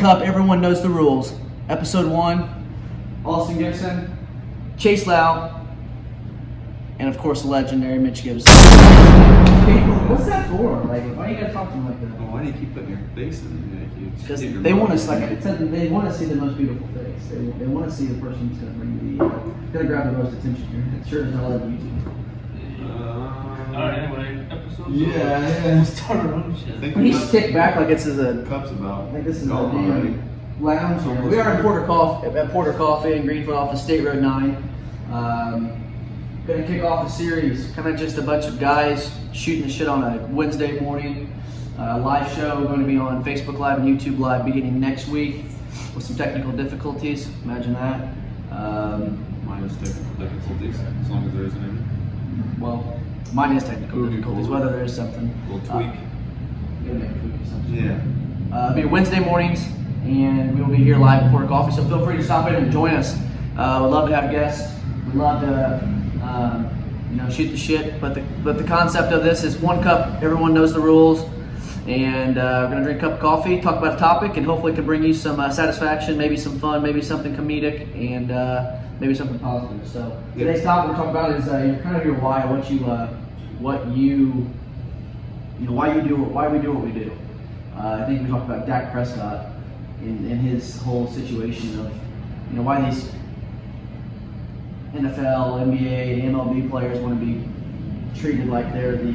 Cup, everyone knows the rules. Episode 1, Austin Gibson, Chase Lau, and of course the legendary Mitch Gibson. What's that for? Like, why are you guys talking like that? Well, why do you keep putting your face in it? Because they want us, like I said, they want to see the most beautiful face. They want to see the person who's going to bring going to grab the most attention here. It sure doesn't all over YouTube. Alright, anyway, episode. Yeah. Start our own shit. He's kicked back like it's a Cup's about. I think this is a gone already. damn lounge here. We are in Porter Coffee in Greenfield off of State Road 9. Gonna kick off a series, kind of just a bunch of guys shooting the shit on a Wednesday morning. Live show going to be on Facebook Live and YouTube Live beginning next week with some technical difficulties. Imagine that. Minus technical difficulties, as long as there isn't any. Well, mine is technical difficulties, whether there is something. A little tweak. Gotta make a tweak or something. Yeah. It'll be Wednesday mornings, and we will be here live at Porter Coffee, so feel free to stop in and join us. We'd love to have guests. We'd love to shoot the shit, but the concept of this is 1 cup, everyone knows the rules, and we're going to drink a cup of coffee, talk about a topic, and hopefully it can bring you some satisfaction, maybe some fun, maybe something comedic, and maybe something positive. So today's topic we're talking about is kind of your why, why we do what we do. I think we talked about Dak Prescott in his whole situation of why these NFL, NBA, MLB players want to be treated like they're the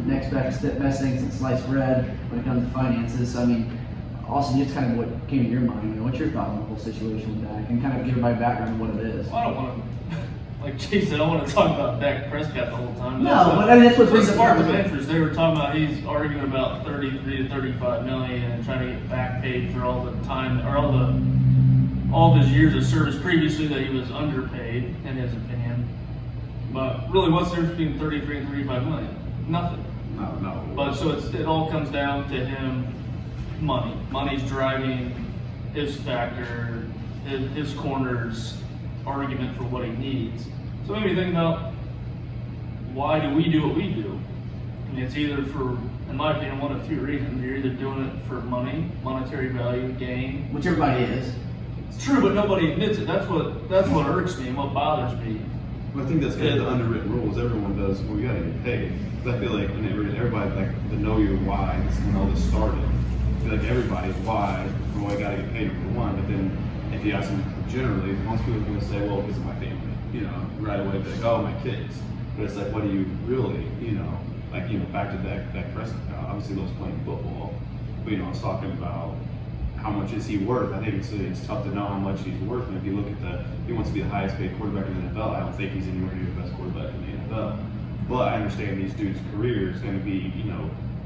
next best thing since sliced bread when it comes to finances. I mean, Austin, just kind of what came to your mind. What's your thought on the whole situation with Dak, and kind of give everybody background on what it is? Well, I don't want to, like Chase said, I don't want to talk about Dak Prescott the whole time. No, but I mean that's what's the spark of interest. They were talking about he's arguing about 33 to 35 million and trying to get back paid for all the time or all of his years of service previously that he was underpaid, in his opinion. But really, what's the difference between 33 and 35 million? Nothing. No. But so it all comes down to him, money. Money's driving his factor, his corner's argument for what he needs. So maybe think about, why do we do what we do? I mean, it's either for, in my opinion, one of 2 reasons. You're either doing it for money, monetary value, gain. Which everybody is. It's true, but nobody admits it. That's what irks me and what bothers me. Well, I think that's kind of the underwritten rules. Everyone does. Well, you gotta get paid. Because I feel like everybody like to know your why. This is when all this started. I feel like everybody's why. Well, I gotta get paid for one. But then if you ask them generally, most people are gonna say, well, because of my family. Right away they're like, oh, my kids. But it's like, what do you really? Back to Dak Prescott. Obviously, loves playing football. But I was talking about, how much is he worth? I think it's tough to know how much he's worth. And if you look at he wants to be the highest paid quarterback in the NFL. I don't think he's anywhere near the best quarterback in the NFL. But I understand these dudes' career is going to be,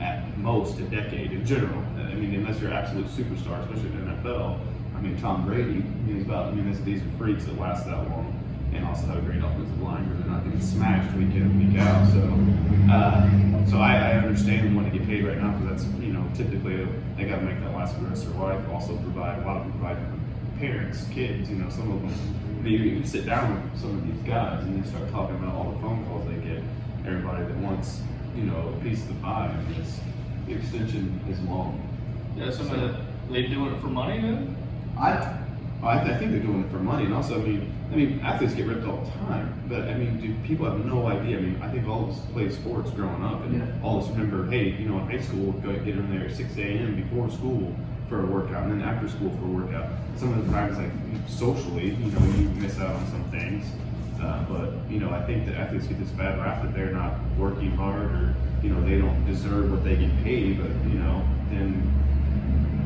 at most a decade in general. I mean, unless you're an absolute superstar, especially in the NFL. I mean, Tom Brady, these are freaks that last that long, and also have a great offensive line where they're not getting smashed week in and week out. So I understand wanting to get paid right now because that's typically they got to make that last for the rest of their life. Also provide for parents, kids. Some of them. You sit down with some of these guys and you start talking about all the phone calls they get. Everybody that wants a piece of the pie. I mean, the extension is long. Yeah, they doing it for money then? I think they're doing it for money, and also, I mean, athletes get ripped all the time. But people have no idea. I think all of us played sports growing up, and all of us remember, hey, in high school, we'd go get in there at 6 a.m. before school for a workout, and then after school for a workout. Some of the times, like socially, you miss out on some things. But I think that athletes get this bad rap that they're not working hard, or they don't deserve what they get paid. But then.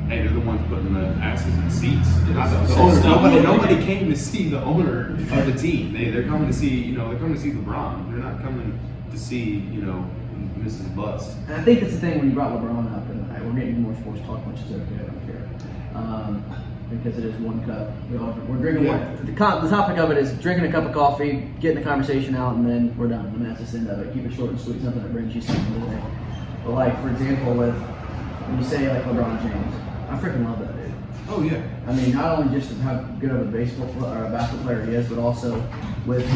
Hey, they're the ones putting the asses in seats. Nobody came to see the owner of the team. They're coming to see, they're coming to see LeBron. They're not coming to see, Mrs. Bus. And I think that's the thing when you brought LeBron up, and we're getting more sports talk, which is okay. I don't care. Because it is 1 cup. We're drinking one. The topic of it is drinking a cup of coffee, getting the conversation out, and then we're done. And that's just the end of it. Keep it short and sweet, something that brings you something today. But like, for example, when you say like LeBron James, I freaking love that dude. Oh yeah. I mean, not only just how good of a basketball player he is, but also with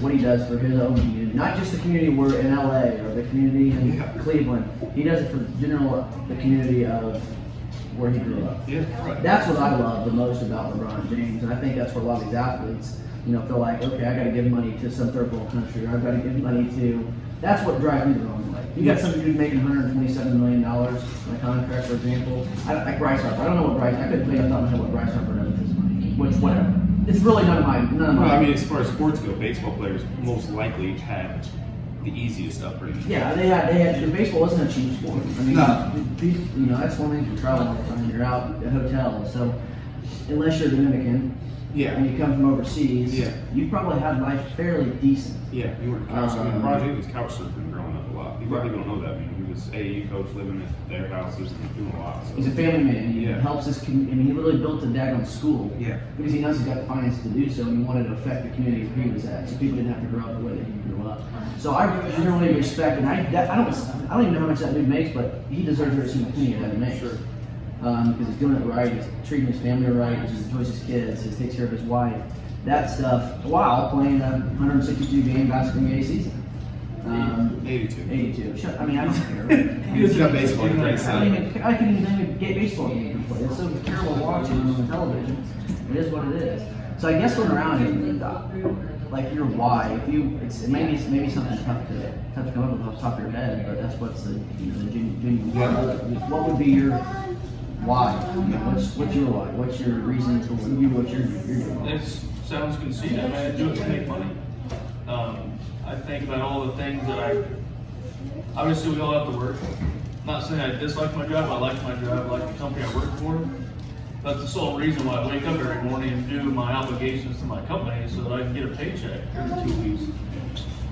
what he does for his own community. Not just the community we're in LA or the community in Cleveland. He does it for the community of where he grew up. Yeah, right. That's what I love the most about LeBron James, and I think that's where a lot of these athletes, feel like, okay, I got to give money to some third world country, or I've got to give money to. That's what drives me the wrong way. You got some dude making $127 million on a contract, for example. Like Bryce Harper. I don't know what Bryce. I couldn't tell you off the top of my head what Bryce Harper does with his money. Which, whatever. It's really none of my. Well, I mean, as far as sports go, baseball players most likely had the easiest upbringing. Yeah, they had. Baseball wasn't a cheap sport. I mean, No. That's one thing. You travel all the time. You're out at hotels, so unless you're Dominican. Yeah. And you come from overseas, Yeah. you probably had life fairly decent. Yeah, you were couch surfing. LeBron James was couch surfing growing up a lot. People don't know that. I mean, he was AAU coach living at their houses and doing a lot. So. He's a family man. He Yeah. helps his community. I mean, he literally built a daggone school. Yeah. Because he knows he's got the finances to do so, and he wanted to affect the community where he was at, so people didn't have to grow up the way that he grew up. So I really respect, and I don't even know how much that dude makes, but he deserves every single penny that he makes. Sure. Because he's doing it right, he's treating his family right, he enjoys his kids, he takes care of his wife. That stuff while playing a 162 game basketball season. 82. 82. I mean, I don't care. He's got baseball in great I side. couldn't even get baseball game to play. It's so terrible watching on television. It is what it is. So I guess going around, like your why, it's maybe something tough to come up with off the top of your head, but that's what's the genuine. What would be your why? What's your why? What's your reason for what you're doing? It sounds conceited. I mean, I do it to make money. I think about all the things that obviously we all have to work. I'm not saying I dislike my job, I like my job, I like the company I work for. That's the sole reason why I wake up every morning and do my obligations to my company so that I can get a paycheck every 2 weeks.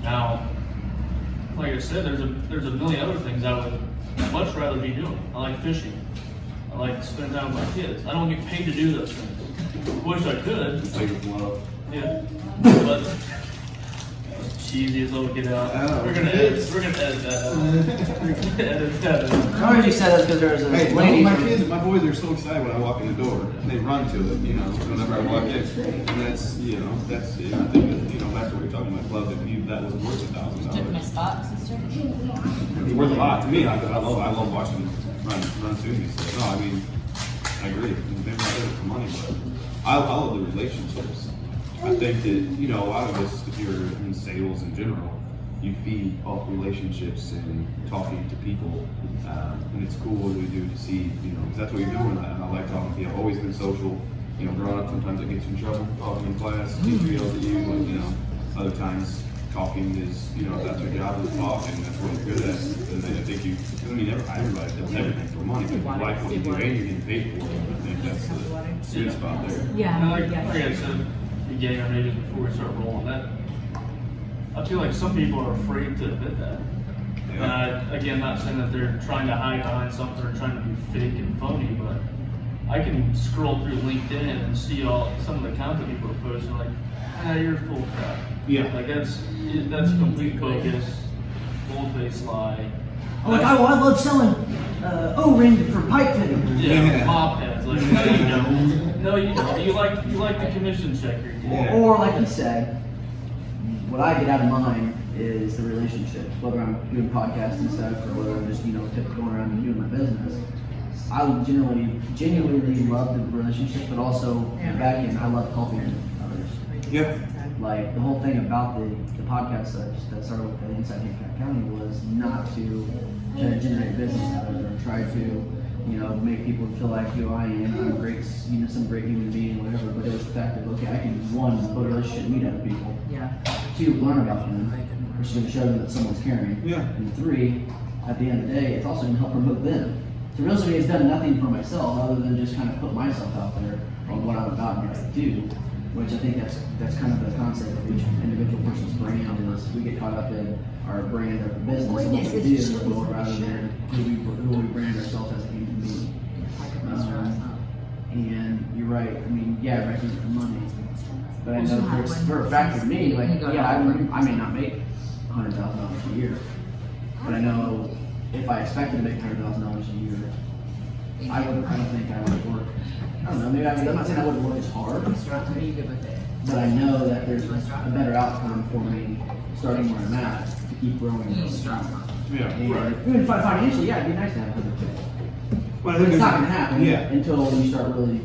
Now, like I said, there's a million other things I would much rather be doing. I like fishing. I like spending time with my kids. I don't get paid to do those things. Wish I could. Take it from love. Yeah. But cheesy as all get out. Oh. We're gonna edit that out. We're gonna edit that out. I already said that because there's a Hey, lady. my boys are so excited when I walk in the door. They run to it, whenever I walk in. And that's it. I think that, back to what you're talking about, love, if that was worth Took my $1,000. spot, sister. It's worth a lot to me. I love watching them run to me. So, no, I mean, I agree. Maybe not do it for money, but I love the relationships. I think that, a lot of us, if you're in sales in general, you feed off relationships and talking to people. And it's cool what we do to see, because that's what you're doing. And I like talking to people. I've always been social. Growing up, sometimes it gets you in trouble talking in class. Teacher yells at you, but, other times talking is, if that's your job is talking, that's what you're good at. And I think everybody does everything for money, but you like what you do and you're getting paid for it. I think that's the sweet spot there. And like I said, beginning or maybe before we start rolling that, I feel like some people are afraid to admit that. And again, not saying that they're trying to hide behind something or trying to be fake and phony, but I can scroll through LinkedIn and see some of the content people are posting, like, you're full of crap. Yeah. Like that's complete bogus, bold-faced lie. Oh, like, I love selling O-ring for pipe fitting. Yeah, mop heads. Like, no, you don't. No, you don't. You like the commission check you're getting. Yeah. Or like you said, what I get out of mine is the relationships. Whether I'm doing podcasts and stuff, or whether I'm just typically going around and doing my business, I genuinely love the relationship, but also back end, I love helping others. Yeah. Like the whole thing about the podcast that started with the Inside Hancock County was not to generate business out of it or try to make people feel like I am I'm great, some great human being, whatever. But it was the fact that okay, I can one build a relationship, meet other people. Yeah. Two, learn about them, which is going to show them that someone's caring. Yeah. And three, at the end of the day, it's also going to help promote them. So realistically, it's done nothing for myself other than just kind of put myself out there on what I'm about and what I do. Which I think that's kind of the concept of each individual person's brand is we get caught up in our brand or business and what we do rather than who we brand ourselves as a human being. And you're right. I mean, yeah, I do it for money, but I know for a fact for me, like, I may not make $100,000 a year, but I know if I expected to make $100,000 a year, I don't think I would work. I don't know, maybe I'm not saying I wouldn't work as hard, Are you good with it? but I know that there's a better outcome for me starting where I'm at to keep growing. You strong. Yeah. And even financially, yeah, it'd be nice to have a Well, I But think it's not there's- gonna happen Yeah. until you start really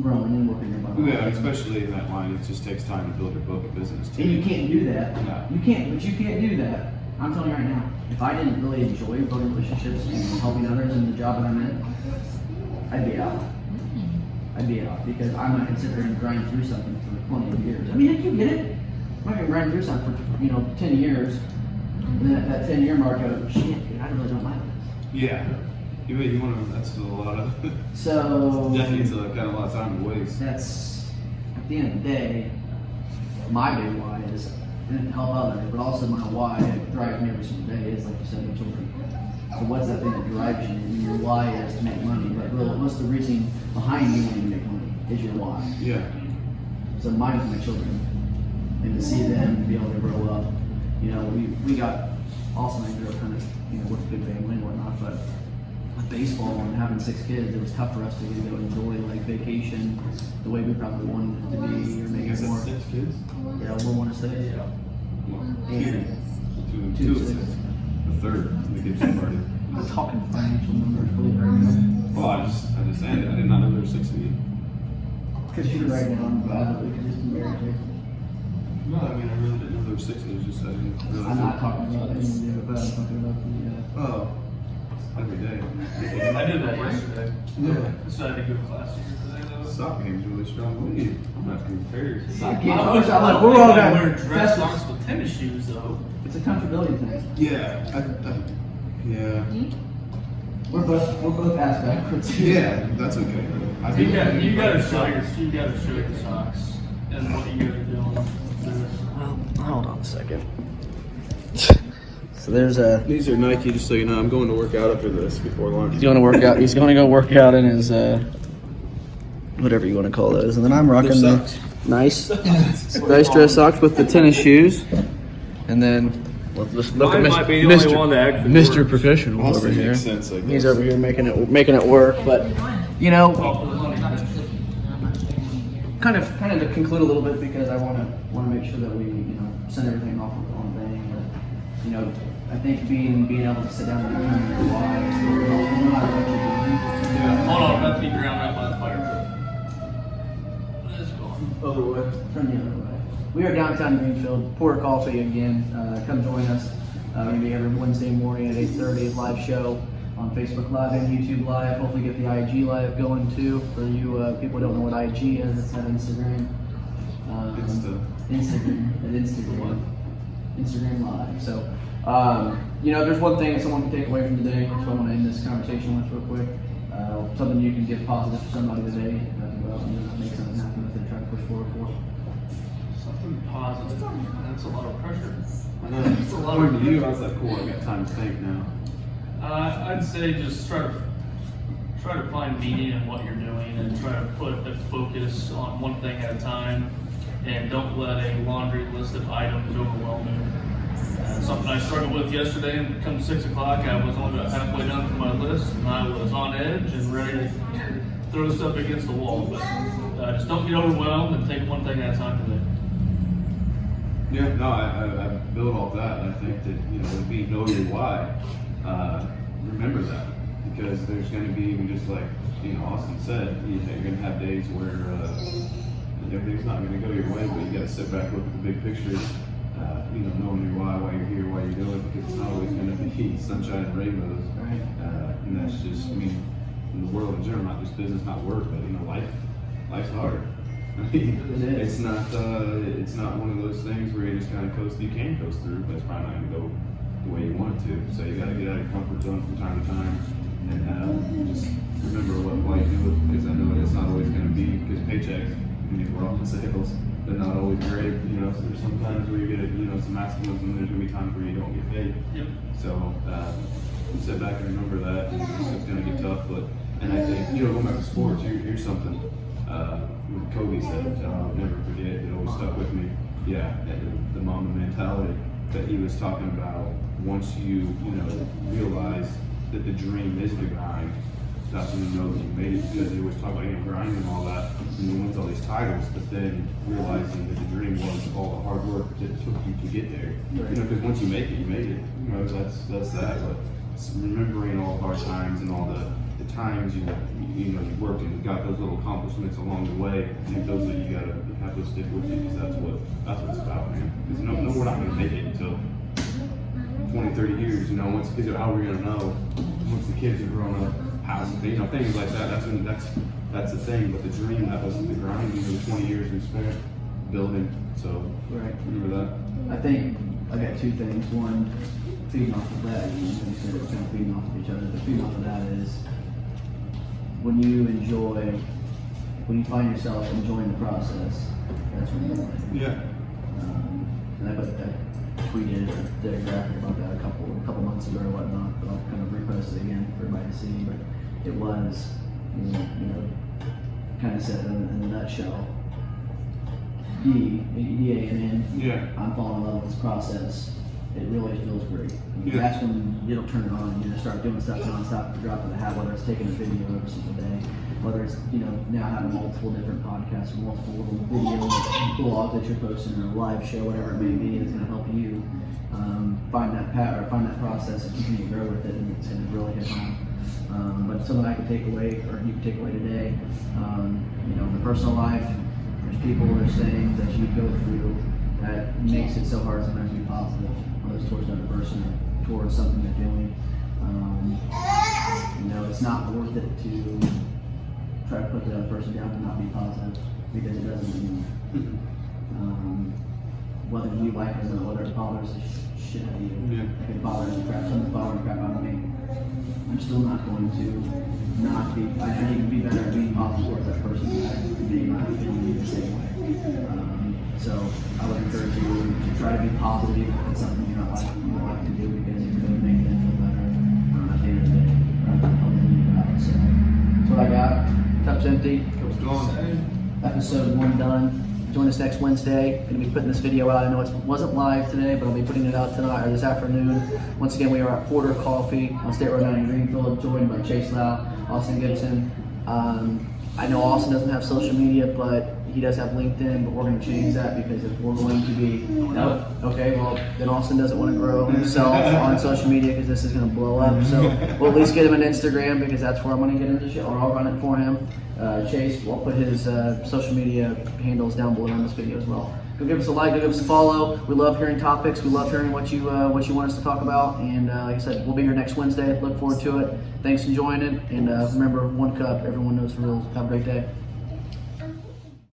growing and working your butt off. Yeah, especially in that line, it just takes time to build your book of business too. And you can't do that. No. You can't do that. I'm telling you right now, if I didn't really enjoy building relationships and helping others in the job that I'm in, I'd be out. I'd be out because I'm not gonna sit there and grind through something for 20 years. I mean, you get it. I'm not gonna grind through something for 10 years, and then at that 10-year mark, I go, shit, dude, I really don't like this. Yeah. You want to, that's still a lot of, So decades of kind of a lot of time to waste. that's at the end of the day, my big why is to help others, but also my why that drives me every single day is, like you said, my children. So what's that thing that drives you? And your why is to make money, but really, what's the reason behind you wanting to make money? Is your why. Yeah. So mine's my children, and to see them be able to grow up. You know, we got Austin and I grew up kind of with a big family and whatnot, but with baseball and having 6 kids, it was tough for us to go enjoy like vacation the way we probably wanted it to be, or make You guys it have more. 6 kids? Yeah, we want to say yeah. Well, And two two of 6. six. The third, the Gibson party. We're talking financial numbers, believe it or not. Well, I just said it. I did not know there were 6 of you. Because you're right now, I'm glad that we can just be married to. No, I mean, I really didn't know there were 6. It was just, I didn't realize. I'm not talking about anything to do with that. I'm talking about the. Oh, every day. I did that yesterday. Yeah. Decided to go to class yesterday though. Soccer game's really strong lead. I'm not compared. I I can't wish I'm like, I we're all wear got dress festive. socks with tennis shoes though. It's a comfortability thing. Yeah. Yeah. We're both ass backwards. Yeah, that's okay. I You gotta show your socks and what you gotta do. Well, hold on a second. So there's a. These are Nike, just so you know. I'm going to work out after this before lunch. He's going to work out. He's going to go work out in his whatever you want to call those. And then I'm rocking the socks. nice dress socks with the tennis shoes. And then let's look at might be the only one that actually Mr. works. Professional over Austin here. makes sense, I guess. He's over here making it work. But you know, kind of to conclude a little bit because I want to make sure that we send everything off with one thing. And, I think being able to sit down and determine your why is really helpful no matter what you're doing. Yeah. Hold on, I'm about to be drowned out by the fire truck. Let's go. Other way. Turn the other way. We are downtown Greenfield. Pour Coffee again. Come join us. We're going to be every Wednesday morning at 8:30. Live show on Facebook Live and YouTube Live. Hopefully get the IG Live going too. For you people who don't know what IG is, it's that Instagram. Instagram Live. So, if there's one thing that someone can take away from today, that's what I want to end this conversation with real quick. Something you can give positive to somebody today, go out and make something happen that they're trying to push forward for. Something positive. That's a lot of pressure. I know. It's a lot of you. I was like, cool, I got time to think now. I'd say just try to find meaning in what you're doing and try to put the focus on one thing at a time, and don't let a laundry list of items overwhelm you. Something I struggled with yesterday, and come 6 o'clock, I was only about halfway done with my list, and I was on edge and ready to throw stuff against the wall. But just don't get overwhelmed and take one thing at a time today. Yeah, no, I build off that, and I think that, if you know your why, remember that, because there's going to be, just like, Austin said, you're going to have days where everything's not going to go your way, but you got to sit back, look at the big picture, knowing your why you're here, why you're doing it, because it's not always going to be sunshine and rainbows, Right. and that's just, in the world in general, not just business, not work, but, life's hard. It's not one of those things where you just kind of coast. You can coast through, but it's probably not going to go the way you want it to. So you got to get out of your comfort zone from time to time, and just remember why you do it. Because I know it's not always going to be because paychecks. If we're off in sales, they're not always great. So there's sometimes where you get some maximalism. There's going to be times where you don't get paid. Yep. So sit back and remember that. It's going to get tough, and I think going back to sports, here's something. Kobe said, I'll never forget, it always stuck with me. Yeah, the Mamba mentality that he was talking about. Once you realize that the dream is the grind, that's when you know that you made it. Because they always talk about grinding and all that, and you wins all these titles, but then realizing that the dream was all the hard work that it took you to get there. Right. Because once you make it, you made it. That's that. But remembering all the hard times and all the the times you worked and you got those little accomplishments along the way. I think those that you gotta have to stick with you, because that's what it's about, man. Because no, we're not gonna make it until 20, 30 years. Once kids are, how are we gonna know once the kids are grown up, houses, things like that. That's the thing. But the dream, that was the grind. The 20 years we spent building. So Right. remember that. I think I got two things. One, feeding off of that, you said it's kind of feeding off of each other, but feeding off of that is when you find yourself enjoying the process, that's when you're winning. Yeah. And I tweeted or did a graphic about that a couple months ago or whatnot, but I'll kind of repost it again for everybody to see. But it was, kind of said in a nutshell, EDA, Yeah. I'm falling in love with this process. It really feels great. Yeah. That's when you'll turn it on and you just start doing stuff nonstop, the drop of the hat, whether it's taking a video every single day, whether it's, now having multiple different podcasts or multiple little videos, blogs that you're posting or a live show, whatever it may be, that's going to help you find that process and continue to grow with it, and it's going to really hit home. But something I could take away, or you could take away today, in the personal life, there's people that are saying that you go through that makes it so hard sometimes to be positive, whether it's towards another person or towards something you're doing. It's not worth it to try to put the other person down and not be positive, because it doesn't mean whether you like it or whether it bothers the shit out of you. Yeah. If it bothers the crap, something's bothering the crap out of me, I'm still not going to not be. I need to be better at being positive towards that person than being not feeling the same way. So I would encourage you to try to be positive if it's something you don't like to do, because it's going to make them feel better at the end of the day, helping you out. So that's what I got. Cup's empty. Cup's gone. Episode 1 done. Join us next Wednesday. Going to be putting this video out. I know it wasn't live today, but I'll be putting it out tonight or this afternoon. Once again, we are at Porter Coffee on State Road 9 in Greenfield, joined by Chase Lau, Austin Gibson. I know Austin doesn't have social media, but he does have LinkedIn, but we're going to change that, because if we're going to be, then Austin doesn't want to grow himself on social media, because this is going to blow up. So we'll at least get him an Instagram, because that's where I'm going to get into shit, or I'll run it for him. Chase, we'll put his social media handles down below on this video as well. Go give us a like, go give us a follow. We love hearing topics. We love hearing what you want us to talk about. And like I said, we'll be here next Wednesday. Look forward to it. Thanks for joining. And remember, 1 cup. Everyone knows the rules. Have a great day.